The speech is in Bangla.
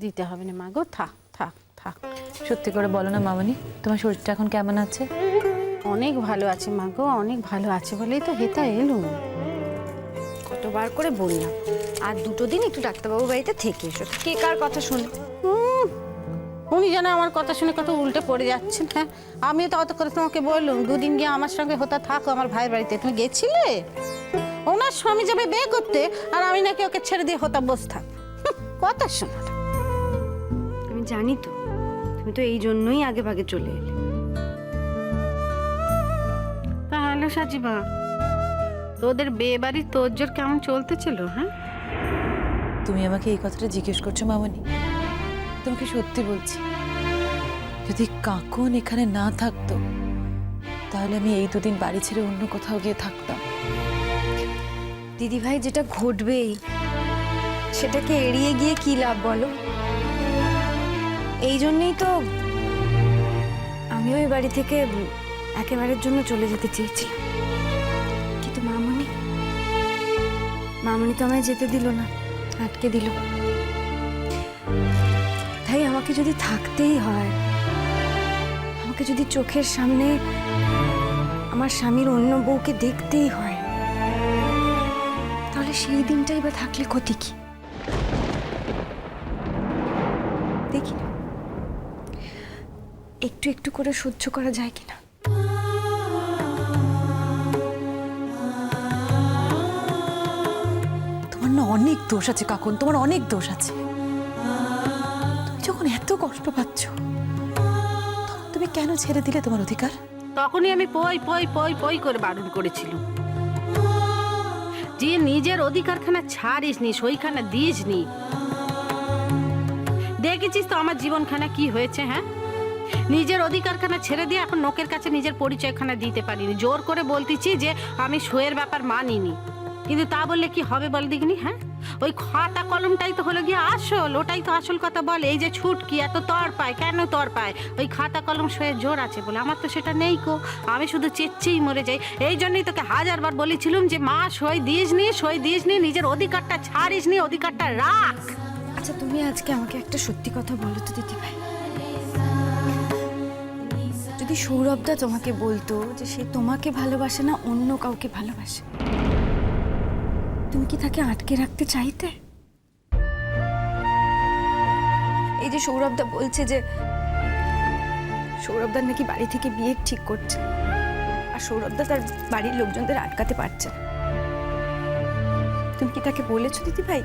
দিতে হবে না মা গো, থাক থাক থাক। সত্যি করে বলো না মামনি, তোমার শরীরটা এখন কেমন আছে? অনেক ভালো আছে মা গো, অনেক ভালো আছে বলেই তো হেতা এলুম। কতবার করে বললাম আর 2 দিন একটু ডাক্তারবাবুর বাড়িতে থেকে এসো, কে কার কথা শোনে। উনি যেন আমার কথা শুনে কত উল্টে পড়ে যাচ্ছেন। হ্যাঁ, আমিও তো অত করে তোমাকে বললুম 2 দিন গিয়ে আমার সঙ্গে হতা থাকো আমার ভাইয়ের বাড়িতে, তুমি গেছিলে? ওনার স্বামী যাবে বিয়ে করতে আর আমি নাকি ওকে ছেড়ে দিয়ে হতা বসে থাক, কথা শোনা। আমি জানি তো, তুমি তো এই জন্যই আগে ভাগে চলে এলে। তাহলে সাজিবা, তোদের বিয়ে বাড়ির তোরজোর কেমন চলতেছিল? হ্যাঁ, তুমি আমাকে এই কথাটা জিজ্ঞেস করছো মামনি? তোমাকে সত্যি বলছি, যদি কাকন এখানে না থাকতো তাহলে আমি এই 2 দিন বাড়ি ছেড়ে অন্য কোথাও গিয়ে থাকতাম। দিদি ভাই, যেটা ঘটবেই সেটাকে এড়িয়ে গিয়ে কি লাভ বলো? এই জন্যই তো আমিও এই বাড়ি থেকে একেবারের জন্য চলে যেতে চেয়েছিলাম, কিন্তু মামনি তো আমায় যেতে দিল না, আটকে দিল। তাই আমাকে যদি থাকতেই হয়, আমাকে যদি চোখের সামনে আমার স্বামীর অন্য বউকে দেখতেই হয়, তাহলে সেই দিনটাই বা থাকলে ক্ষতি কি? দেখি না, একটু একটু করে সহ্য করা যায় কিনা। তোমার না অনেক দোষ আছে কাকন, তোমার অনেক দোষ আছে। তুমি যখন এত কষ্ট পাচ্ছ তখন তুমি কেন ছেড়ে দিলে তোমার অধিকার? তখনই আমি পই পই পই পই করে বারণ করেছিলাম যে নিজের অধিকারখানা ছাড়িসনি, সইখানা দিসনি। দেখেছিস তো আমার জীবনখানা কি হয়েছে। হ্যাঁ, নিজের অধিকারখানা ছেড়ে দিয়ে এখন লোকের কাছে নিজের পরিচয়খানা দিতে পারিনি। জোর করে বলতেছি যে আমি সইয়ের ব্যাপার মানিনি, কিন্তু তা বললে কি হবে বল দেখিনি? হ্যাঁ, ওই খাতা কলমটাই তো হলো গিয়ে আসল, ওটাই তো আসল কথা বলে। এই যে ছুটকি এত তর পায়, কেন তর পায়? ওই খাতা কলম সইয়ের জোর আছে বলে। আমার তো সেটা নেই কো, আমি শুধু চেচ্ছেই মরে যাই। এই জন্যই তোকে 1000বার বলেছিলাম যে মা সই দিসনি, নিজের অধিকারটা ছাড়িসনি, অধিকারটা রাখ। আচ্ছা, তুমি আজকে আমাকে একটা সত্যি কথা বলো তো দিদি ভাই, যদি সৌরভদা তোমাকে বলতো যে সে তোমাকে ভালোবাসে না অন্য কাউকে ভালোবাসে, তুমি কি তাকে আটকে রাখতে চাইতে? এই যে সৌরভদা বলছে যে সৌরভদার নাকি বাড়ি থেকে বিয়ে ঠিক করছে, আর সৌরভদা তার বাড়ির লোকজনদের আটকাতে পারছে না, তুমি কি তাকে বলেছো দিদি ভাই?